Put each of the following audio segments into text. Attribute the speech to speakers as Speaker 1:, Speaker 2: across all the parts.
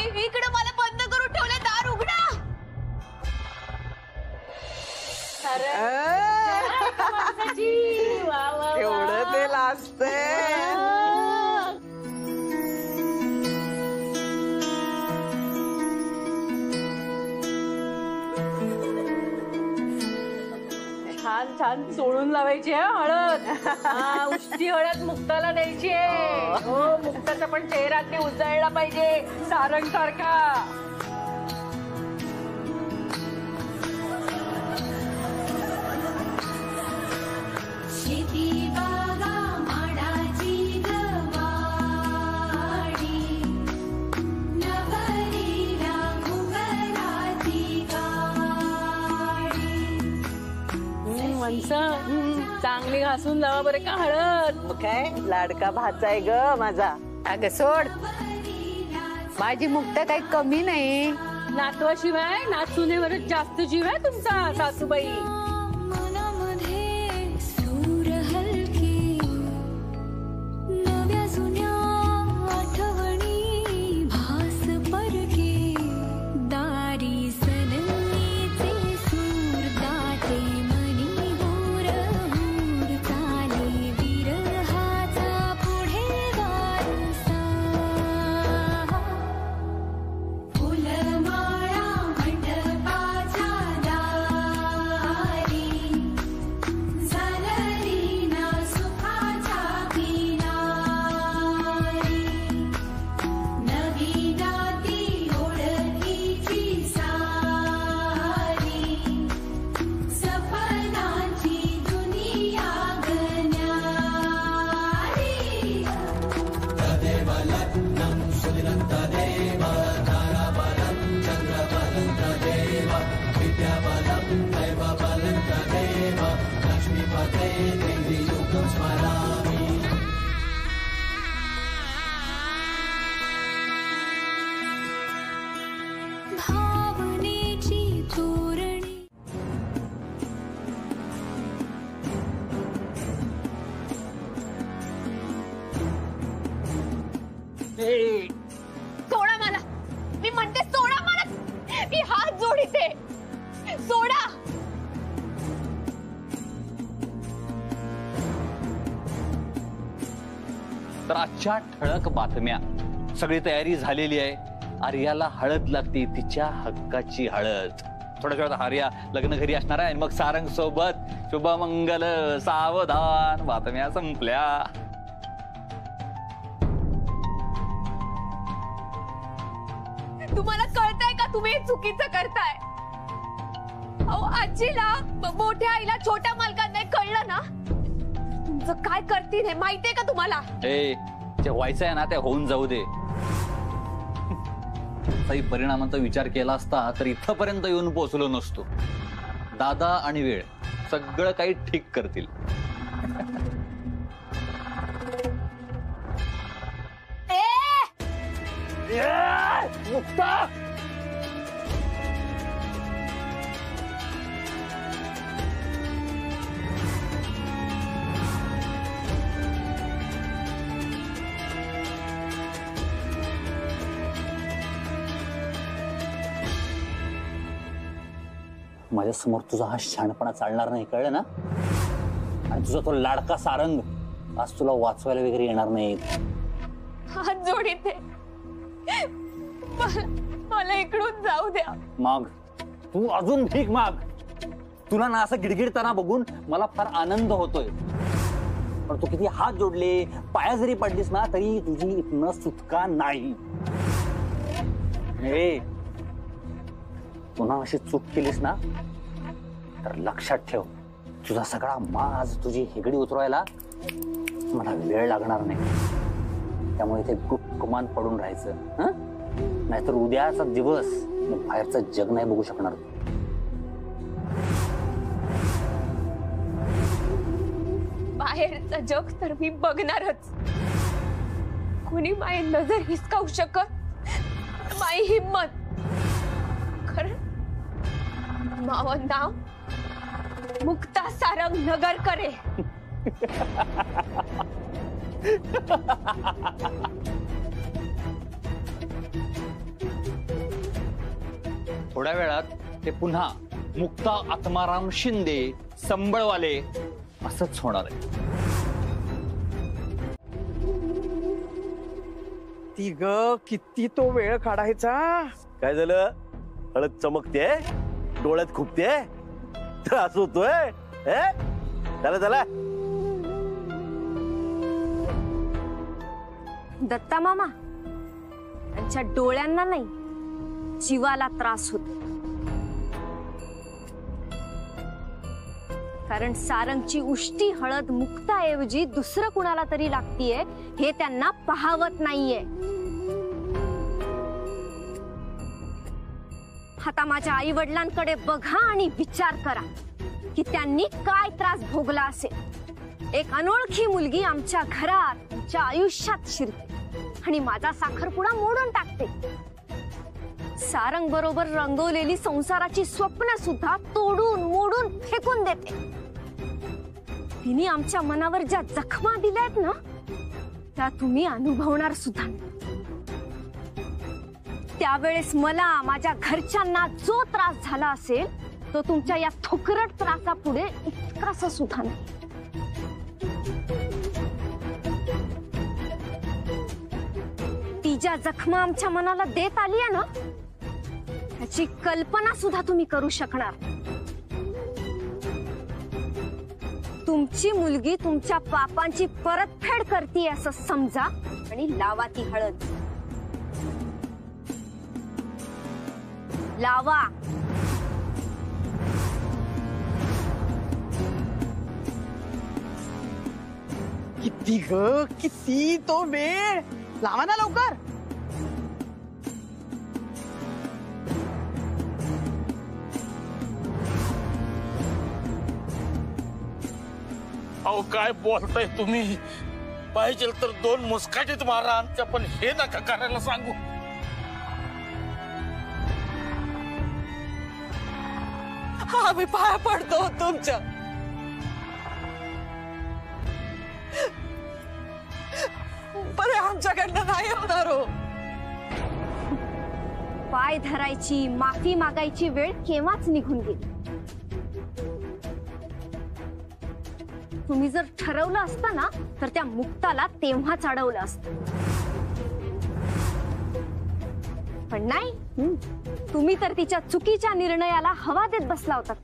Speaker 1: इकडे मला बंद करून ठेवले, दार उघडा.
Speaker 2: एवढं ते लाजतंय.
Speaker 3: छान छान सोडून लावायची आहे हळद. उष्टी हळद मुक्ताला द्यायची आहे. हो, मुक्ताचा पण चेहरा ते उजळला पाहिजे सारंग सारखा. चांगली घासून लावा बरं का हळद.
Speaker 2: काय लाडका भाचा आहे ग माझा.
Speaker 4: अगं सोड, माझी मुक्ता काही कमी नाही.
Speaker 3: नातवाशिवाय नातसुनेवरच जास्त जीव आहे तुमचा सासूबाई.
Speaker 1: सोडा मला, मी म्हणते सोडा मला. मी हात जोडीते, सोडा.
Speaker 5: तर आजच्या ठळक बातम्या. सगळी तयारी झालेली आहे. आर्याला हळद लागते, तिच्या हक्काची हळद. थोड्या वेळात आर्या लग्न घरी असणार आहे. मग सारंग सोबत शुभमंगल सावधान. बातम्या संपल्या.
Speaker 1: तुम्हाला कळतंय का तुम्ही चुकीचं करताय? अहो, आजीला, मोठ्या आईला, छोट्या मालकांना कळलं ना तुमचं काय करतील हे माहितीये का तुम्हाला?
Speaker 5: जे व्हायचं आहे ना ते होऊन जाऊ दे. काही परिणामांचा विचार केला असता तर इथपर्यंत येऊन पोहोचलो नसतो. दादा आणि वेळ सगळं काही ठीक करतील. मुक्ता, माझ्या समोर तुझा हा शहाणपणा चालणार नाही, कळलं ना? आणि तुझा तो लाडका सारंग आज तुला वाचवायला वगैरे येणार नाही.
Speaker 1: हात जोडीते, मला इकडून जाऊ द्या.
Speaker 5: मग तू अजून भीक माग. तुला ना असं गिडगिडताना बघून मला फार आनंद होतोय. पण तू किती हात जोडले, पाया जरी पडलीस ना तरी तुझी इथनं सुटका नाही. पुन्हा अशी चूक केलीस ना तर लक्षात ठेव, तुझा सगळा माज, तुझी हेगडी उतरवायला मला वेळ लागणार नाही. त्यामुळे इथे गुपगुमान पडून राहायचं. नाहीतर उद्याचा दिवस बाहेरचं जग नाही बघू शकणार.
Speaker 1: बाहेरचं जग तर मी बघणारच. कुणी माई नजर हिसकावू शकत, माई हिम्मत. खरं मावं नाव मुक्ता सारंग नगरकर आहे.
Speaker 5: थोड्या वेळात ते पुन्हा मुक्ता आत्माराम शिंदे संबळवाले असंच होणार आहे.
Speaker 2: ती ग किती तो वेळ काढायचा.
Speaker 6: काय झालं? हळद चमकते, डोळ्यात खुपते, त्रास होतोय. चला चला.
Speaker 1: दत्ता मामा, त्यांच्या डोळ्यांना नाही, जीवाला त्रास होतो. कारण सारंगची उष्टी हळद मुक्ताऐवजी दुसरं कुणाला तरी लागतीये हे त्यांना पाहावत नाहीये. आता माझ्या आई वडिलांकडे बघा आणि विचार करा की त्यांनी काय त्रास भोगला असेल. एक अनोळखी मुलगी आमच्या घरात, आमच्या आयुष्यात शिरते आणि माझा साखरपुडा मोडून टाकते. सारंग बरोबर रंगवलेली संसाराची स्वप्न सुद्धा तोडून मोडून फेकून देते. तिने आमच्या मनावर ज्या जखमा दिल्यात ना, त्या तुम्ही अनुभवणार सुद्धा नाही. त्यावेळेस मला, माझ्या घरच्यांना जो त्रास झाला असेल तो तुमच्या या थोकरट त्रासापुढे इतकासा सुद्धा नाही. ती ज्या जखमा आमच्या मनाला देत आली आहे ना, त्याची कल्पना सुद्धा तुम्ही करू शकणार. तुमची मुलगी तुमच्या पापांची परतफेड करते असं समजा आणि लावा ती हळद. लावा.
Speaker 2: किती ग किती तो वेळ. लावा ना लवकर.
Speaker 7: अहो काय बोलताय तुम्ही? पाहिजे तर 2 मुस्काटीत मारा आमच्या, पण हे नका करायला सांगू.
Speaker 2: आम्ही पाया पडतो तुमच्या. पण आमच्याकडनं नाही होणार हो.
Speaker 1: पाय धरायची, माफी मागायची वेळ केव्हाच निघून गेली. तुम्ही जर ठरवलं असतं ना, तर त्या मुक्ताला तेव्हाच अडवलं असतं. पण नाही, तुम्ही तर तिच्या चुकीच्या निर्णयाला हवा देत बसला होता.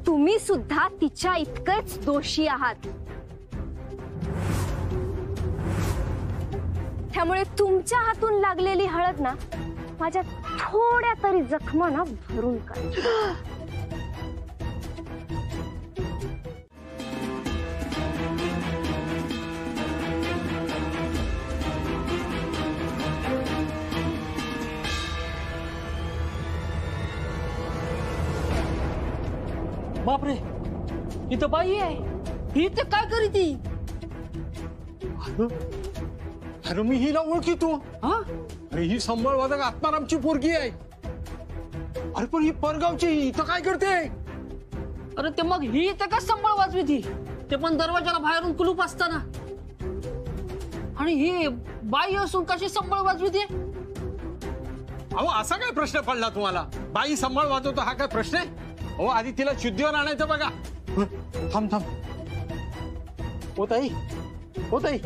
Speaker 1: तुम्ही सुद्धा तिच्या इतकेच दोषी आहात. त्यामुळे तुमच्या हातून लागलेली हळद ना, माझ्या थोड्या तरी जखमांना भरून काढ.
Speaker 3: बापरे, इथं बाई आहे. ही तर काय करी ती?
Speaker 7: अरे मी हिला ओळखीतो. अरे ही संबळवादक आत्मारामची पोरगी आहे. अरे पण ही परगावची इथं काय करते?
Speaker 3: अरे ते मग ही तर का संबळ वाजवी ती, ते पण दरवाजाला बाहेरून कुलूप असताना. आणि ही बाई असून कशी संबळ वाजवी ती?
Speaker 7: अहो असा काय प्रश्न पडला तुम्हाला? बाई संबळ वाजवतो हा काय प्रश्न आहे? हो आधी तिला शुद्धीवर आणायचं बघा. थांब थांब. हो ताई, हो ताई,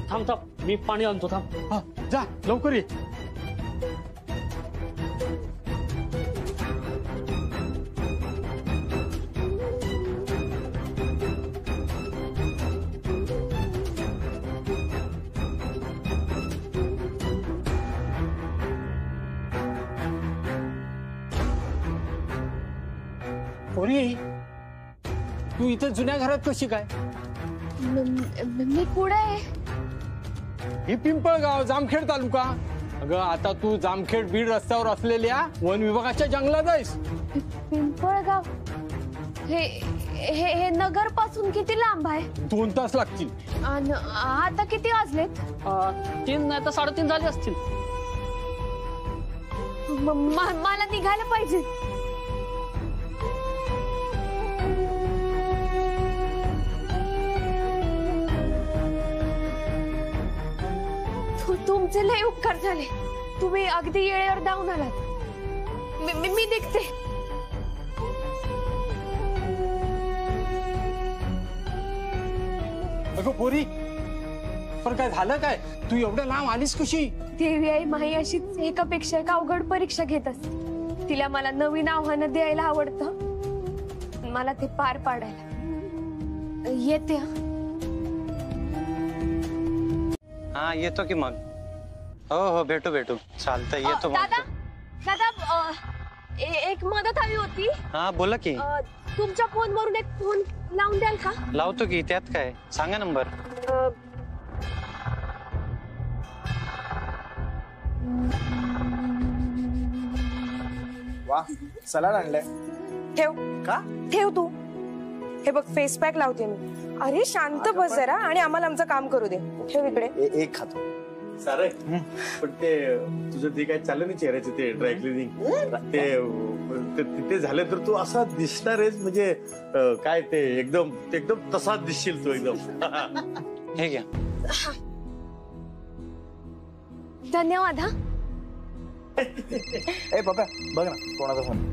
Speaker 3: थांब थांब, मी पाणी आणतो. थांब.
Speaker 7: हा जा लवकर ये. पोरी, तू इथं जुन्या घरात कशी काय?
Speaker 1: मी पुढे.
Speaker 7: ही पिंपळगाव, जामखेड तालुका. अगं आता तू जामखेड बीड रस्त्यावर असलेल्या वन विभागाच्या जंगलात आहेस.
Speaker 1: पिंपळगाव हे नगर पासून किती लांब आहे?
Speaker 7: 2 तास लागतील.
Speaker 1: आता किती वाजलेत?
Speaker 3: 3 नाही तर 3:30 झाले असतील.
Speaker 1: मला निघायला पाहिजे. तुमचे लय उपकार झाले. तुम्ही अगदी येळेवर धावून आलात. मी निघते.
Speaker 7: अगं पोरी, पण काय झालं काय? तू एवढ्या लांब आलीस कशी?
Speaker 1: देवी आई माही अशीच एकापेक्षा एक अवघड परीक्षा घेत असते. तिला मला नवीन आव्हानं द्यायला आवडतं, मला ते पार पाडायला. येते.
Speaker 8: हा येतो की मग. हो भेटू चालतंय, येतो मग.
Speaker 1: दादा एक मदत हवी होती.
Speaker 8: हा बोला की.
Speaker 1: तुमच्या फोनवरून एक फोन लावून द्याल का?
Speaker 8: लावतो की, त्यात काय, सांगा नंबर.
Speaker 2: वा, सलाड आणलाय.
Speaker 9: ठेव.
Speaker 2: का?
Speaker 9: ठेव तू. हे बघ, फेस पॅक लावते मी. अरे शांत बस जरा आणि आम्हाला आमचं काम करू दे. ठेव इकडे.
Speaker 2: एक खातो.
Speaker 6: सारे पण ते तुझं ते काय चाललं नाही चेहऱ्याचे ते ड्राय क्लिनिंग ते झाले तर तू असा दिसणार आहेस म्हणजे काय ते एकदम तसाच दिसशील तू एकदम.
Speaker 8: हे घ्या.
Speaker 1: धन्यवाद. हा
Speaker 2: ए बाबा बघ ना कोणाचा फोन.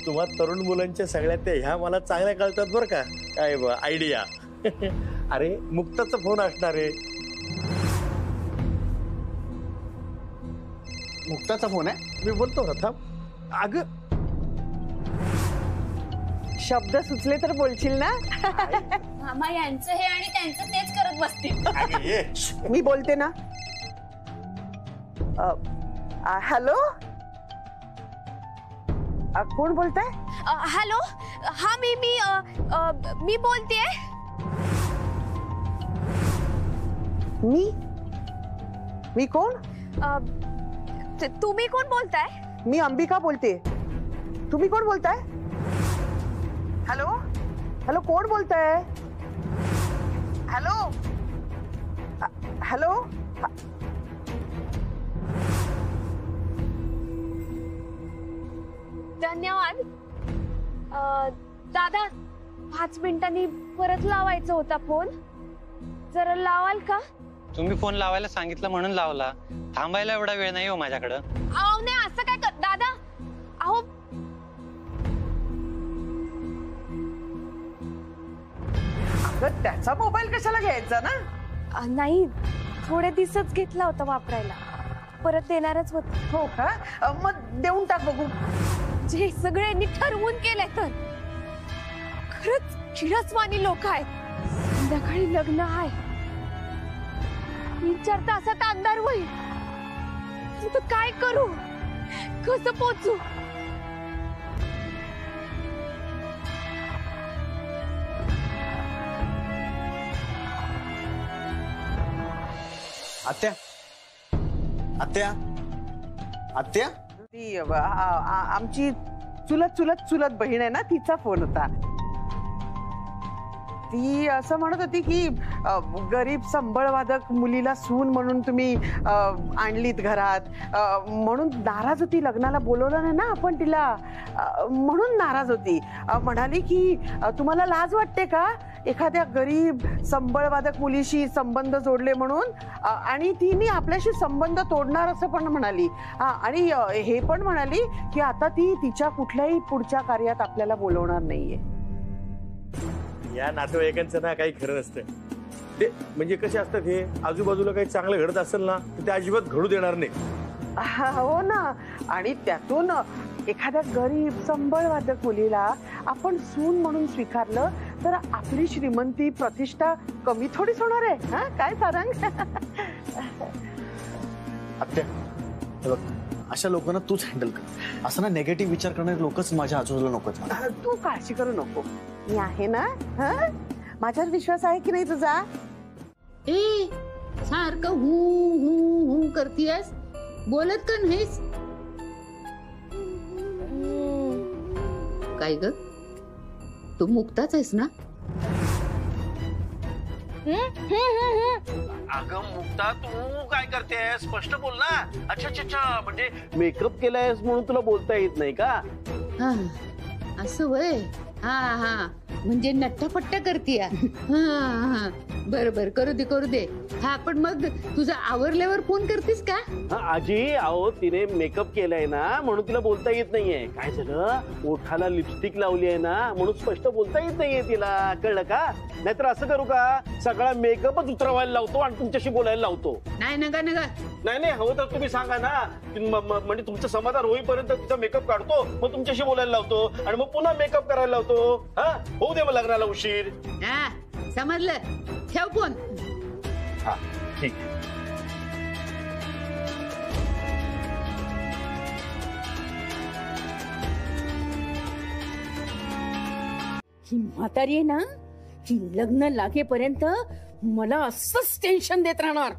Speaker 6: तुम्हा तरुण मुलांच्या सगळ्या त्या ह्या मला चांगल्या कळतात बरं का. काय आयडिया. अरे मुक्ताचा फोन असणार आहे.
Speaker 2: मुक्ताचा फोन आहे.
Speaker 6: मी बोलतो ना थांब. अगं
Speaker 9: शब्द सुचले तर बोलशील ना.
Speaker 3: मामा यांचं हे आणि त्यांचं तेच करत बसतील.
Speaker 6: अगं ये.
Speaker 9: मी बोलते ना. हॅलो, कोण बोलताय?
Speaker 1: हॅलो. हा मी बोलतेय.
Speaker 9: मी कोण?
Speaker 1: तुम्ही कोण बोलताय?
Speaker 9: मी अंबिका बोलते. तुम्ही कोण बोलताय? हॅलो हॅलो, कोण बोलताय? Hello hello.
Speaker 1: धन्यवाद. दादा 5 मिनिटांनी परत लावायचा होता फोन. जरा लावाल का?
Speaker 8: तुम्ही फोन लावायला सांगितलं म्हणून लावला. थांबायला एवढा वेळ नाही हो माझ्याकडं.
Speaker 1: अहो नाही, असं काय कर दादा. अहो
Speaker 9: अगं त्याचा मोबाईल कशाला घ्यायचा ना.
Speaker 1: नाही, थोडे दिवसच घेतला होता वापरायला, परत देणारच होत.
Speaker 9: हो का? मग देऊन टाक बघू.
Speaker 1: जे सगळ्यांनी ठरवून केलंय तर खरंच चिरस्वानी लोक आहेत. संध्याकाळी लग्न आहे. 3-4 तासात अंधार होईल. तर काय करू? कसं पोचू?
Speaker 2: आत्या आत्या आत्या.
Speaker 9: ती आमची चुलत बहीण आहे ना, तिचा फोन होता. ती असं म्हणत होती की गरीब संबळवादक मुलीला सून म्हणून तुम्ही आणलीत घरात, म्हणून नाराज होती. लग्नाला बोलवलं नाही ना आपण तिला, म्हणून नाराज होती. म्हणाली की तुम्हाला लाज वाटते का एखाद्या गरीब संबळवादक मुलीशी संबंध जोडले म्हणून, आणि तिने आपल्याशी संबंध तोडणार असं पण म्हणाली. आणि हे पण म्हणाली की आता ती तिच्या कुठल्याही पुढच्या कार्यात आपल्याला बोलवणार नाहीये.
Speaker 6: या नातेवाईकांचं ना काही खरं नसतं. ते म्हणजे कसे असतात हे, आजूबाजूला काही चांगलं घडत असेल ना तर ते अजिबात घडू देणार नाही.
Speaker 9: हो ना. आणि त्यातून एखाद्या गरीब संबळवादक मुलीला आपण सून म्हणून स्वीकारलं तर आपली श्रीमंती प्रतिष्ठा कमी थोडीच होणार आहे. हा काय सारंग?
Speaker 2: आत्या हे बघ, अशा लोकांना तूच हँडल कर. असं ना नेगेटिव्ह विचार करणारे लोकच माझ्या आजूबाजूला नकोच मला.
Speaker 9: तू काळजी करू नको, मी आहे ना. माझ्यावर विश्वास आहे की नाही तुझा?
Speaker 4: ए सारखं हू हू हू करतीयस, बोलत का नाहीस? काय ग, तू मुक्ताच आहेस ना?
Speaker 6: अगं मुक्ता, तू काय करते? स्पष्ट बोल ना. अच्छा म्हणजे मेकअप केलायस म्हणून तुला बोलता येत नाही का?
Speaker 4: हा असं वय. हा हा म्हणजे नट्टापट्टा करतीया. हा बर करू दे. हा पण मग तुझा आवरल्यावर फोन करतीस का?
Speaker 6: आजी अहो तिने मेकअप केलाय ना म्हणून तिला बोलता येत नाहीये. काय झालं ओठाला लिपस्टिक लावली आहे ना म्हणून स्पष्ट बोलता येत नाहीये तिला. कळलं का? नाहीतर असं करू का सगळा मेकअपच उतरवायला लावतो आणि तुमच्याशी बोलायला लावतो.
Speaker 4: नाही नका
Speaker 6: नाही हवं तर तुम्ही सांगा ना म्हणजे तुमचं समाधान होईपर्यंत तिचा मेकअप काढतो मग तुमच्याशी बोलायला लावतो आणि मग पुन्हा मेकअप करायला लावतो. हा होऊ दे मग लग्नाला उशीर.
Speaker 4: हा समजलं. ठेव फोन.
Speaker 6: हा ठीक.
Speaker 3: ही म्हातारी आहे ना ही लग्न लागेपर्यंत मला असंच टेन्शन देत राहणार.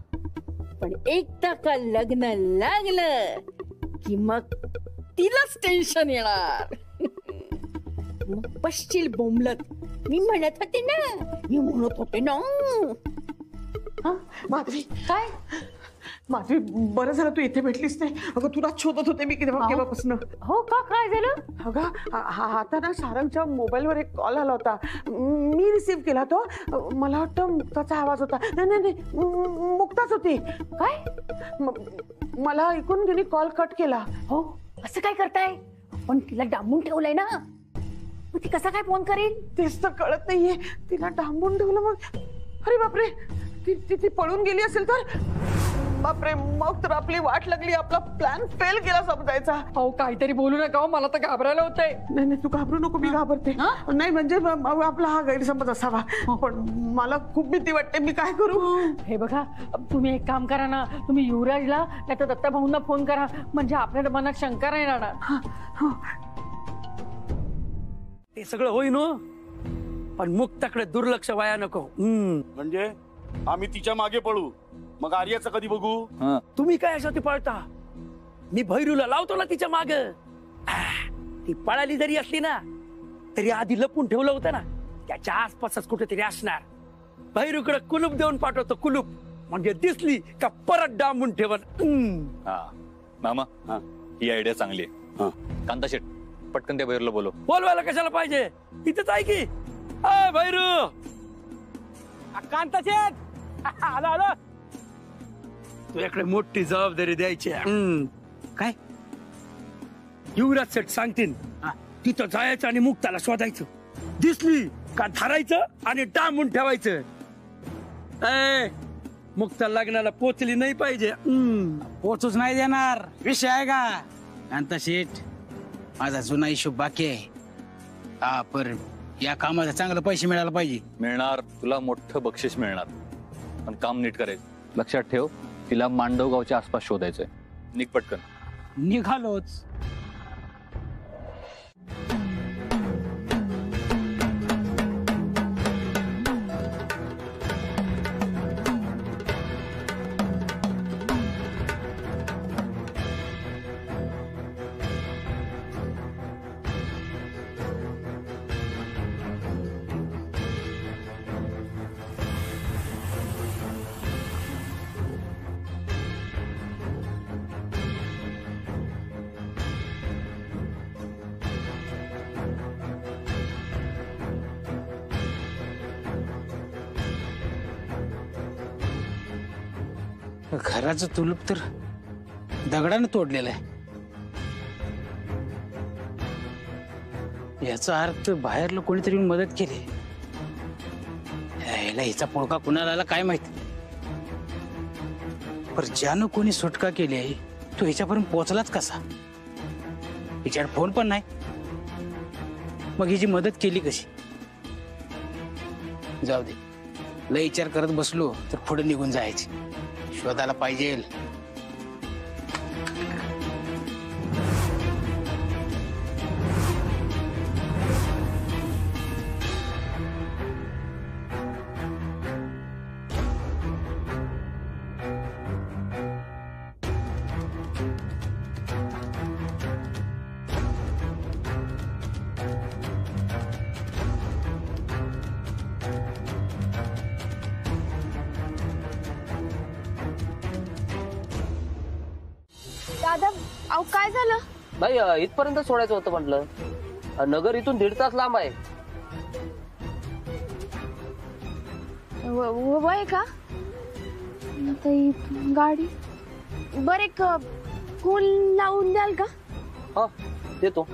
Speaker 3: पण एकदा का लग्न लागलं की मग तिलाच टेन्शन येणार. मग पश्चिल बोंबलत मी म्हणत होते ना.
Speaker 9: माधवी
Speaker 3: काय
Speaker 9: माधवी बरं झालं तू इथे भेटलीस नाही. अगं तुला शोधत होते मी केव्हापासून.
Speaker 3: हो का काय झालं?
Speaker 9: अगं आता ना सारंगच्या मोबाईलवर एक कॉल आला होता. मी रिसीव्ह केला तो. मला वाटतं मुक्ताचा आवाज होता. नाही मुक्ताच होती.
Speaker 3: काय
Speaker 9: मला ऐकून तिने कॉल कट केला.
Speaker 3: हो असं काय करताय? पण तिला डांबून ठेवलंय ना मग ती कसा काय फोन करेल?
Speaker 9: तेच तर कळत नाहीये. तिला डांबून ठेवलं मग. अरे बापरे ती पळून गेली असेल तर बापरे मग तर आपली वाट लागली. आपला प्लॅन फेल केला समजायचा.
Speaker 3: हो काहीतरी बोलू नका मला तर घाबरायला होतंय.
Speaker 9: नाही तू घाबरू नको. मी घाबरते. नाही म्हणजे आपला हा गैरसमज असावा. पण मला खूप भीती वाटते. मी काय करू?
Speaker 3: हे बघा तुम्ही एक काम करा ना. तुम्ही युवराजला नाही तर दत्ता भाऊंना फोन करा म्हणजे आपल्या मनात शंका नाही राहणार.
Speaker 10: ते सगळं होईन पण मुक्ताकडे दुर्लक्ष व्हाया नको.
Speaker 6: म्हणजे आम्ही तिच्या मागे पळू मग आर्याचं कधी बघू?
Speaker 10: तुम्ही काय अशा ती पळता? मी भैरूला लावतो ना तिच्या माग. ती पळाली जरी असली ना तरी आधी लपून ठेवलं होतं ना त्याच्या आसपासच कुठेतरी असणार. भैरूकडे कुलूप देऊन पाठवतो. कुलूप म्हणजे दिसली का परत डांबून ठेवत.
Speaker 11: मामा ही आयडिया चांगली आहे. कांता शेट पटकन त्या भैरूला
Speaker 10: बोलवायला कशाला पाहिजे? इथेच आहे की. भैरू कांता शेट आलो. तुझ्याकडे मोठी जबाबदारी द्यायची. काय युवराज सेठ सांगतील तिथं जायचं आणि मुक्ताला शोधायचं. दिसली का धरायचं आणि डांबून ठेवायचं. मुक्ता लग्नाला पोचली नाही पाहिजे.
Speaker 12: पोचूच नाही देणार. विषय आहे का कांता शेठ? माझा जुना हिशोब बाकी आहे. हा पर या कामाचा चांगले पैसे मिळायला पाहिजे.
Speaker 11: मिळणार. तुला मोठं बक्षीस मिळणार पण काम नीट करायचं. लक्षात ठेव तिला मांडवगावच्या आसपास शोधायचंय. निघ पटकन.
Speaker 12: निघालोच. घराचं तुलूप तर दगडानं तोडलेलं आहे. याचा अर्थ बाहेरला कोणीतरी मदत केली. याला हिचा पोळका कुणाला आला काय माहिती. पर ज्यानं कोणी सुटका केली आहे तो हिच्यापर्यंत पोहोचलाच कसा? हिच्यावर फोन पण नाही. मग हिची मदत केली कशी? जाऊ दे. लय विचार करत बसलो तर पुढे निघून जायचे. शोधायला पाहिजे.
Speaker 1: दादा अहो काय झालं?
Speaker 13: भाई इथपर्यंत सोडायचं होतं म्हटलं. नगर इथून 1.5 तास लांब आहे.
Speaker 1: वय का ताई गाडी बर एक फोन लावून द्याल का?
Speaker 5: हा देतो.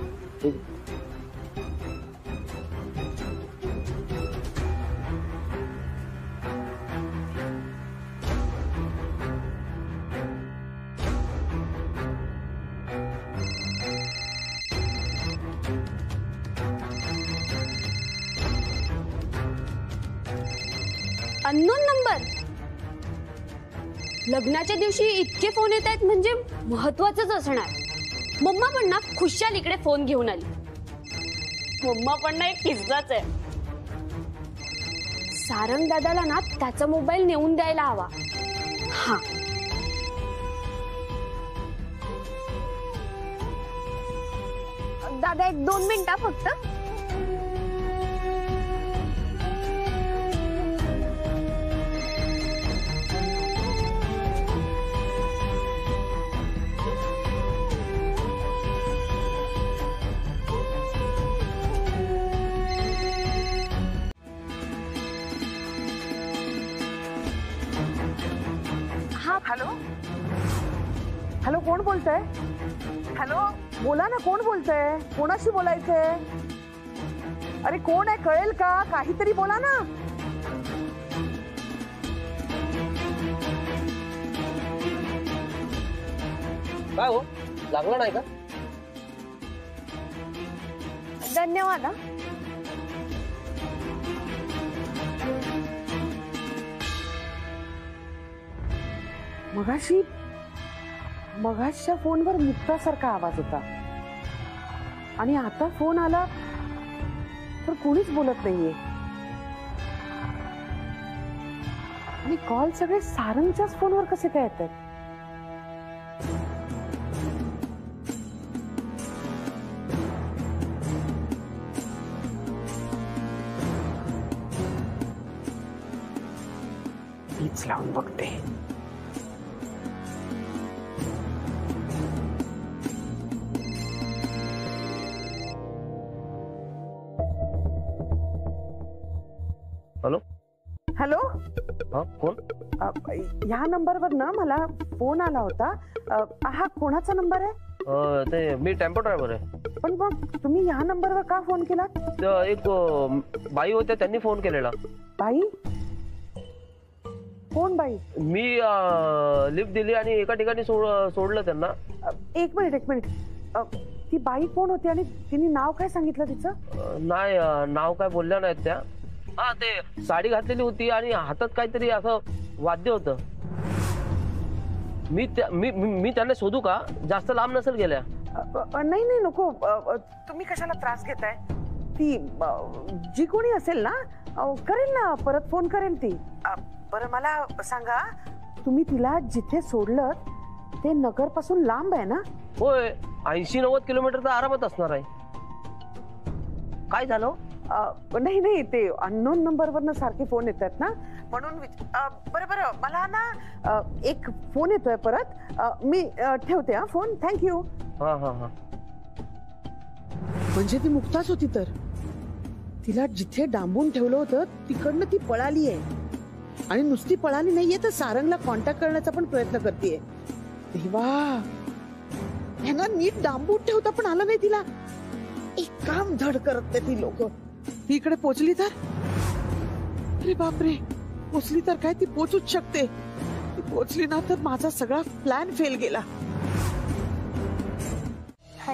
Speaker 1: Unknown number. लग्नाच्या दिवशी इतके फोन येत आहेत म्हणजे महत्वाचंच असणार. मम्मा पण ना खुशाल इकडे फोन घेऊन आली. मम्मा पण ना एक किस्साच आहे. सारंग दादाला ना त्याचा मोबाईल नेऊन द्यायला हवा. हा दादा 1-2 मिनिटं फक्त.
Speaker 9: हॅलो हॅलो, कोण बोलतंय? हॅलो बोला ना, कोण बोलतंय? कोणाशी बोलायचंय? अरे कोण आहे कळेल का? काहीतरी बोला ना.
Speaker 5: काय हो, लागला नाही का?
Speaker 1: धन्यवाद.
Speaker 9: मगाशच्या फोनवर मुक्तासारखा आवाज होता आणि आता फोन आला तर कोणीच बोलत नाहीये आणि कॉल सगळे सारंगच्याच फोनवर कसे काय येतात? हीच लावून बघते.
Speaker 5: हॅलो
Speaker 9: हॅलो,
Speaker 5: हा कोण?
Speaker 9: या नंबरवर ना मला फोन आला होता. हा कोणाचा नंबर आहे?
Speaker 5: ते मी टेम्पो ड्रायव्हर आहे.
Speaker 9: पण मग तुम्ही या नंबरवर का फोन केला?
Speaker 5: एक बाई होत्या, त्यांनी फोन केलेला.
Speaker 9: बाई? कोण बाई?
Speaker 5: मी लिफ्ट दिली आणि एका ठिकाणी सोडलं त्यांना.
Speaker 9: एक मिनिट. ती बाई कोण होती आणि तिने नाव काय सांगितलं तिचं?
Speaker 5: नाही, नाव काय बोलल्या नाहीत त्या. हा ते साडी घातलेली होती आणि हातात काहीतरी असं वाद्य होतं. मी त्यांना शोधू का? जास्त लांब नसेल गेल्या.
Speaker 9: नाही नको. तुम्ही कशाला त्रास घेताय? ती जी कोणी असेल ना करेल ना, परत फोन करेल ती. बरं मला सांगा, तुम्ही तिला जिथे सोडलं ते नगर पासून लांब आहे ना?
Speaker 5: होय, 80-90 किलोमीटर तर आरामात असणार आहे. काय झालं?
Speaker 9: नाही ते अननोन नंबरवरनं सारखे फोन येतात ना, म्हणून बरं मला ना एक फोन येतोय परत. मी ठेवते हा फोन. थँक्यू.
Speaker 5: हा.
Speaker 9: म्हणजे ती मुक्ताच होती तर? तिला जिथे डांबून ठेवलं होतं तिकडनं ती पळाली आहे आणि नुसती पळाली नाहीये तर सारंगला कॉन्टॅक्ट करण्याचा पण प्रयत्न करतेय. देवा, ह्यांना नीट डांबून ठेवता पण आलं नाही तिला. एक काम धड करत नाही ती लोक. ती इकडे पोचली तर? अरे बापरे, पोचली तर काय? ती पोचूच शकते. ती पोचली ना तर माझा सगळा प्लॅन फेल गेला.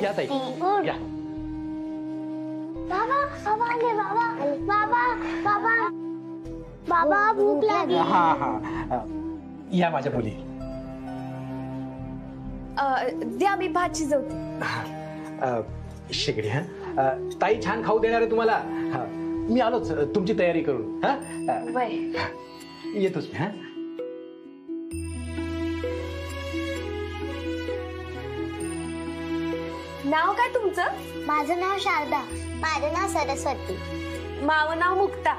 Speaker 5: या ताई, या.
Speaker 1: बाबा भूक लागली.
Speaker 12: या माझ्या मुली.
Speaker 1: द्या, मी भात शिजवते.
Speaker 12: शेगडी. हा ताई छान खाऊ देणार आहे तुम्हाला. मी आलोच तुमची तयारी करून. हा येतोच मी. हा
Speaker 1: नाव काय तुमचं?
Speaker 13: माझं नाव शारदा. माझं नाव सरस्वती.
Speaker 1: माझं नाव मुक्ता.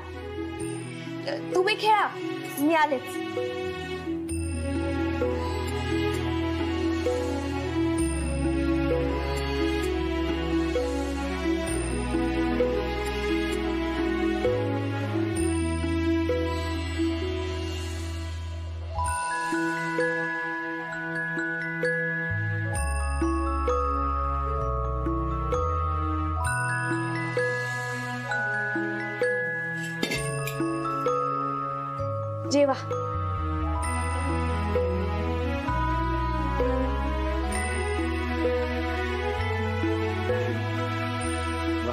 Speaker 1: तुम्ही खेळा, मी आलेच. जेवा.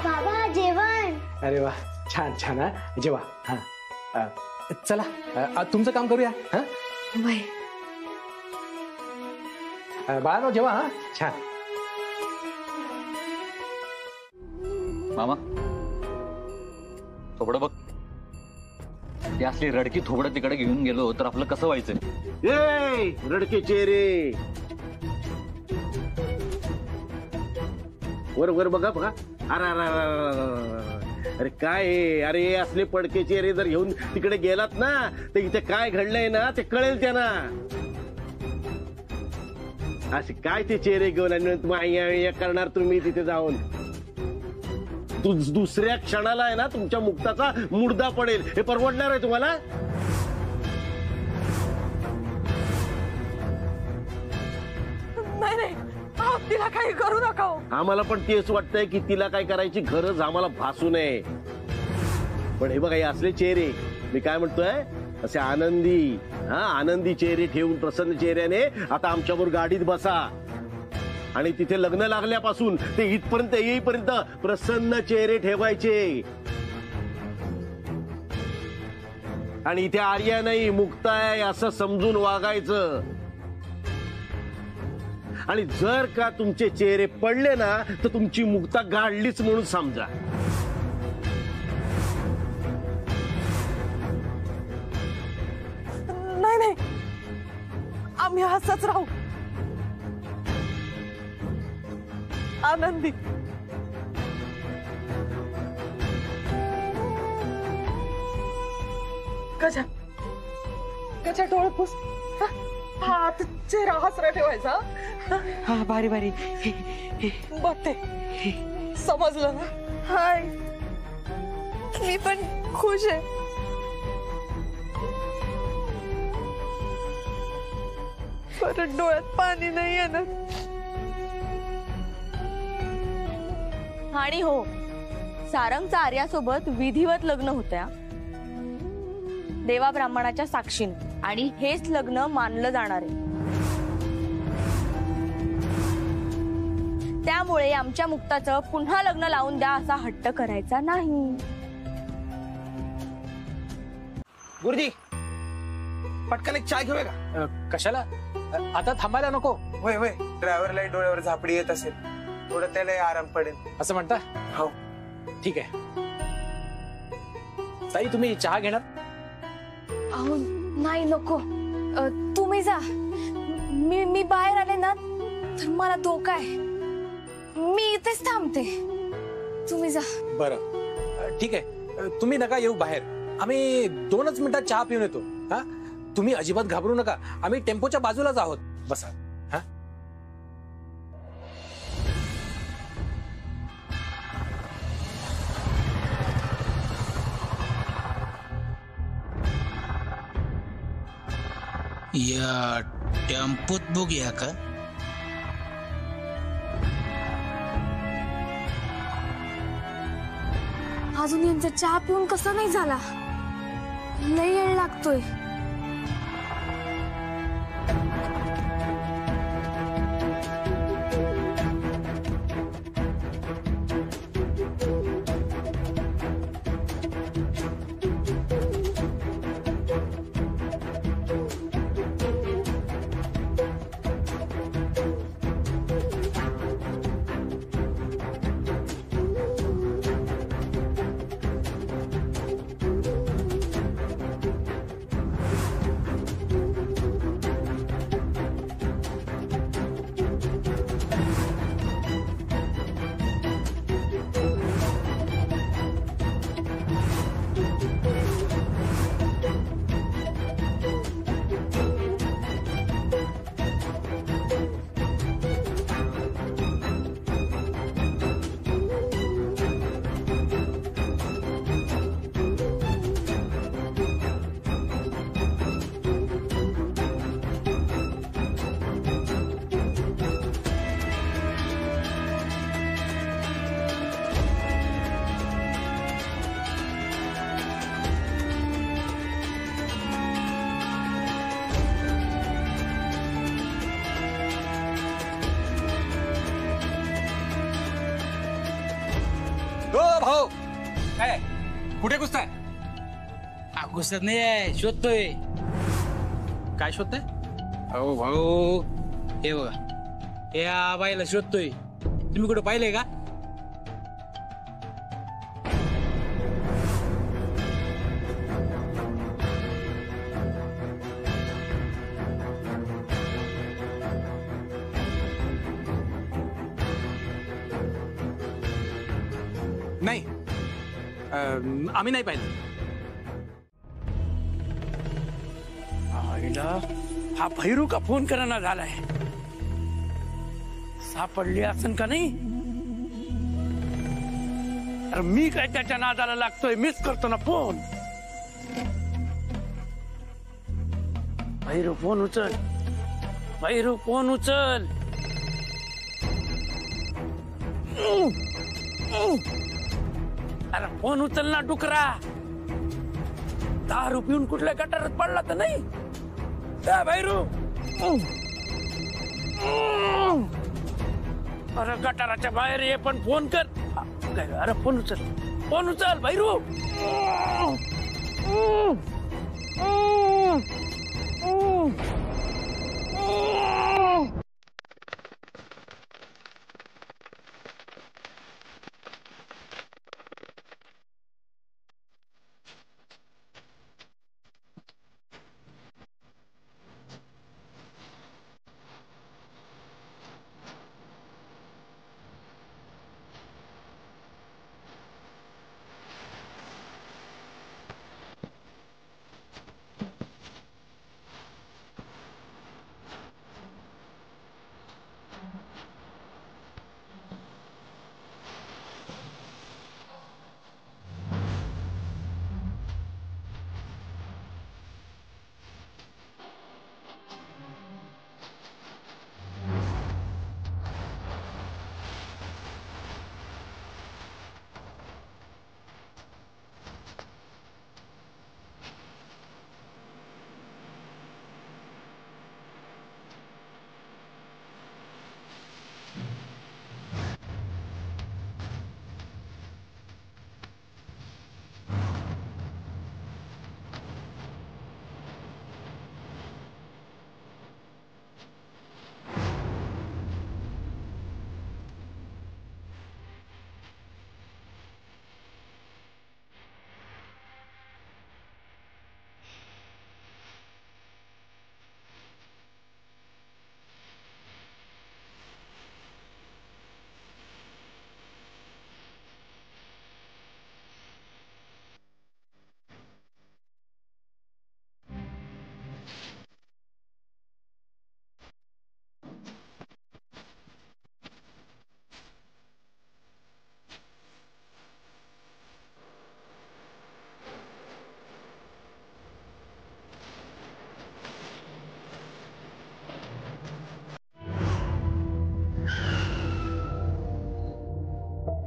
Speaker 13: बाबा जेवण.
Speaker 10: अरे वा, छान छान. हा जेवा. हा चला तुमचं काम करूया. हा बाळानो जेवा. हा छान.
Speaker 11: मामा थोबडं बघ. ती असली रडकी थोबडं तिकडे घेऊन गेलो तर आपलं कसं व्हायचं?
Speaker 6: ए रडके चेहरे, वर वर बघा बघा. अरे अरे अरे अरे काय आहे? अरे असले पडके चेहरे जर घेऊन तिकडे गेलात ना तर इथे काय घडलंय ना ते कळेल त्यांना. असे काय ते चेहरे घेऊन आणि तुम्ही करणार तुम्ही तिथे जाऊन. दुसऱ्या क्षणाला आहे ना तुमच्या मुक्ताचा मुर्दा पडेल. हे परवडणार आहे तुम्हाला?
Speaker 3: नाही तिला काही करू नका.
Speaker 6: आम्हाला पण तेच वाटतंय की तिला काय करायची गरज आम्हाला भासू नये. पण हे बघा, हे असले चेहरे, मी काय म्हणतोय, असे आनंदी आनंदी चेहरे ठेवून प्रसन्न चेहऱ्याने आता आमच्यावर गाडीत बसा आणि तिथे लग्न लागल्यापासून ते इथपर्यंत येईपर्यंत प्रसन्न चेहरे ठेवायचे. आणि इथे आर्या नाही मुक्ता आहे असं समजून वागायचं. आणि जर का तुमचे चेहरे पडले ना तर तुमची मुक्ता गाडलीच म्हणून समजा.
Speaker 3: नाही आम्ही हसच राहू. आनंदी. गजा डोळे पुस. हा चेहरा हसरा ठेवायचा.
Speaker 9: हा भारी भारी.
Speaker 3: बघते समजलं ना. हाय मी पण खुश आहे. परत डोळ्यात पाणी नाही येणार.
Speaker 14: आणि हो, सारंगचं आर्यासोबत विधिवत लग्न होत्या देवा ब्राह्मणाच्या साक्षीने. आणि हेच लग्न मानलं जाणार आहे. त्यामुळे आमच्या मुक्ताचं पुन्हा लग्न लावून द्या असा हट्ट करायचा नाही.
Speaker 10: गुरुजी पटकन एक चाय घेऊया का? कशाला? आता थांबायला नको.
Speaker 15: होय होय, ड्रायव्हरला डोळ्यावर झापडी येत असेल, थोडं त्याला आराम पडेल.
Speaker 10: असं म्हणता?
Speaker 15: हो
Speaker 10: ठीक आहे. ताई तुम्ही चहा घेणार?
Speaker 1: अहो नाही नको. तुम्ही जा. मी बाहेर आले ना तर मला धोका आहे. मी इथेच थांबते. तुम्ही जा.
Speaker 10: बरं ठीक आहे, तुम्ही नका येऊ बाहेर. आम्ही 2च मिनिटात चहा पिऊन येतो. हा तुम्ही अजिबात घाबरू नका. आम्ही टेम्पोच्या बाजूलाच आहोत. बसा. हा
Speaker 12: या टेम्पोत बघूया का?
Speaker 1: अजून यांचा चहा पिऊन कसा नाही झाला? लय वेळ लागतोय.
Speaker 12: पुसत नाही शोधतोय.
Speaker 7: काय शोधताय?
Speaker 12: अहो भाऊ हे बघा या बाईला शोधतोय. तुम्ही कुठं पाहिलंय का?
Speaker 7: नाही आम्ही नाही पाहिलं.
Speaker 10: आईला हा भैरू का फोन करायला झालाय. सापडली असन का नाही? अरे मी काय त्याच्या नादाला लागतोय. मिस करतो ना फोन. भैरू फोन उचल. भैरू फोन उचल. अरे फोन उचल ना डुकरा. दारू पिऊन कुठल्या गटारात पडला तर नाही? भैरू अरे गटाराच्या बाहेर ये पण फोन कर. अरे फोन उचल. फोन उचल भैरू.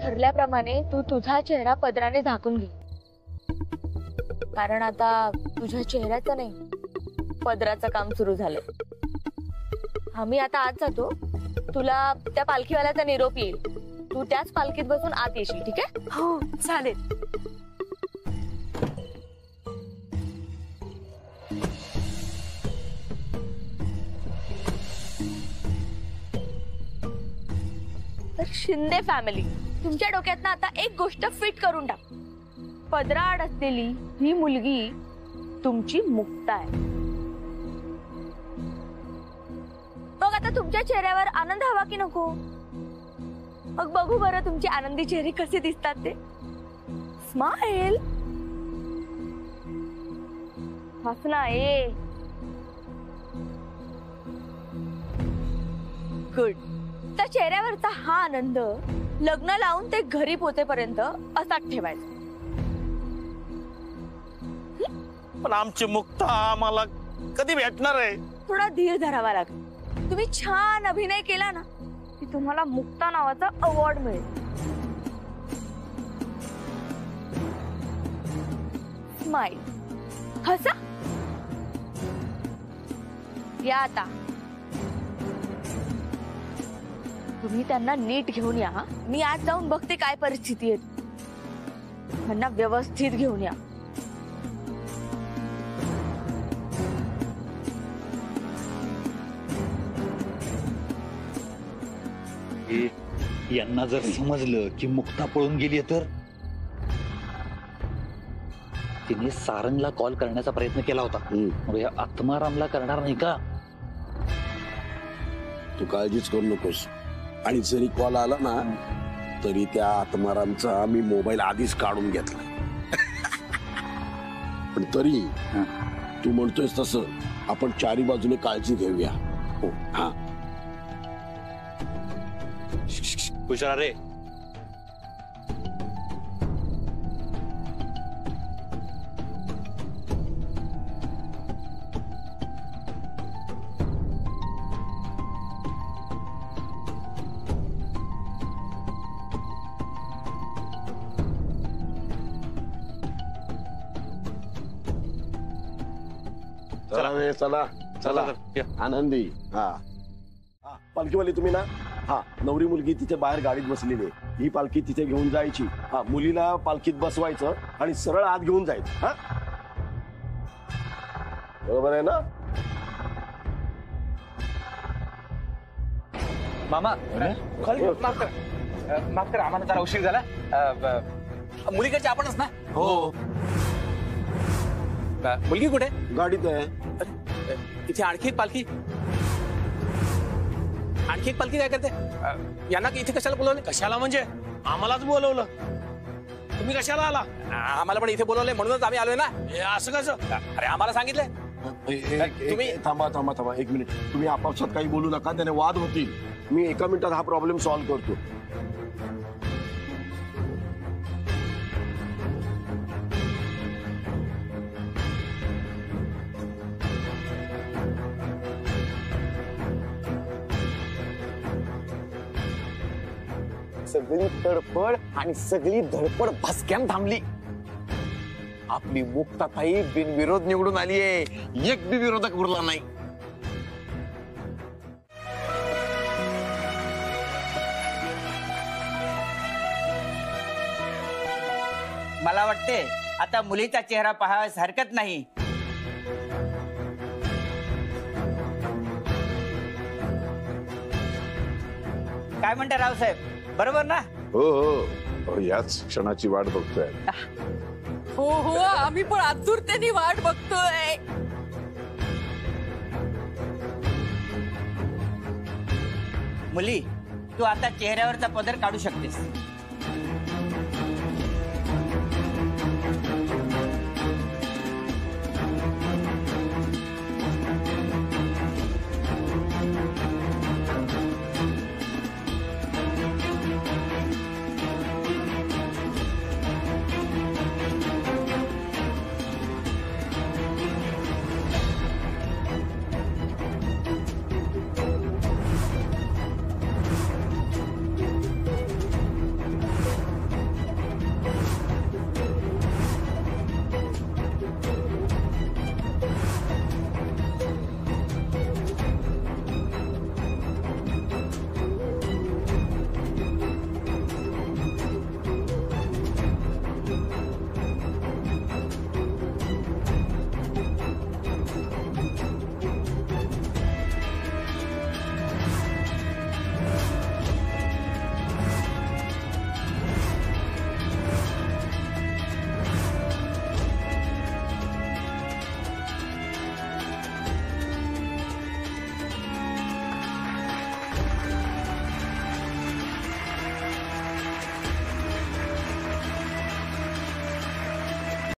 Speaker 14: ठरल्याप्रमाणे तू तुझा चेहरा पदराने झाकून घे. कारण आता तुझ्या चेहऱ्याचं नाही पदराचं काम सुरू झालंय. आम्ही आता आत जातो. तुला त्या पालखीवाल्याचा निरोप येईल. तू त्याच पालखीत बसून आत येशील. ठीक आहे?
Speaker 1: हो चालेल.
Speaker 14: तर शिंदे फॅमिली तुमच्या डोक्यात ना आता एक गोष्ट फिट करून टाक. पदराआड असलेली ही मुलगी तुमची मुक्ता आहे. बघ आता तुमच्या चेहऱ्यावर आनंद हवा की नको? मग बघू बरं तुमचे आनंदी चेहरे कसे दिसतात ते. स्माइल. हसना ये. गुड. त्या चेहऱ्यावरचा हा आनंद लग्न लावून ते घरी पोहोचेपर्यंत असाच ठेवायचा.
Speaker 6: पण आमची मुक्ता आम्हाला कधी भेटणार आहे?
Speaker 14: थोडा धीर धरावा लागेल. तुम्ही छान अभिनय केला ना की तुम्हाला मुक्ता नावाचा अवॉर्ड मिळेल. स्माइल. हसा. या आता तुम्ही त्यांना नीट घेऊन या. मी आज जाऊन बघते काय परिस्थिती आहे. त्यांना व्यवस्थित घेऊन या.
Speaker 5: यांना जर समजलं की मुक्ता पळून गेली तर तिने सारंगला कॉल करण्याचा प्रयत्न केला होता. मग या आत्मारामला करणार नाही का?
Speaker 16: तू काळजीच करू नकोस. आणि जरी कॉल आला ना तरी त्या आत्मारामचा मी मोबाईल आधीच काढून घेतला. पण तरी तू म्हणतोयस तसं आपण चारी बाजूने काळजी घेऊया. हो हा
Speaker 5: हुशार रे.
Speaker 16: चला रे चला चला आनंदी. हा पालखीवाली तुम्ही ना. हा नवरी मुलगी तिथे बाहेर गाडीत बसलेली आहे. ही पालखी तिथे घेऊन जायची. हा मुलीला पालखीत बसवायचं आणि सरळ आत घेऊन जायचं. हा बरोबर आहे ना?
Speaker 17: मामा माफ करा आम्हाला जरा उशीर झाला. मुलीकडचे आपणच ना?
Speaker 16: हो.
Speaker 17: मुलगी कुठे?
Speaker 16: गाडीत आहे.
Speaker 17: इथे आणखी एक पालखी काय करते? यांना इथे कशाला बोलवले?
Speaker 10: कशाला म्हणजे आम्हालाच बोलवलं. तुम्ही कशाला आला?
Speaker 17: आम्हाला पण इथे बोलवलंय म्हणूनच आम्ही आलोय ना.
Speaker 10: असं कसं?
Speaker 17: अरे आम्हाला सांगितलंय.
Speaker 16: तुम्ही थांबा थांबा थांबा एक मिनिट. तुम्ही आपापसात काही बोलू नका. त्याने वाद होतील. मी एका मिनिटात हा प्रॉब्लेम सॉल्व्ह करतो.
Speaker 18: सगळी तडफड आणि सगळी धडपड भसक्यान थांबली. आपली मुक्ताताई बिनविरोध निवडून आली आहे. एक बी विरोधक उरला नाही.
Speaker 19: मला वाटते आता मुलीचा चेहरा पाहावास हरकत नाही. काय म्हणता रावसाहेब, बरोबर ना?
Speaker 20: हो हो याच क्षणाची वाट बघतोय.
Speaker 3: हो हो आम्ही पण आतुरतेने वाट बघतोय.
Speaker 19: मुली, तू आता चेहऱ्यावरचा पदर काढू शकतेस.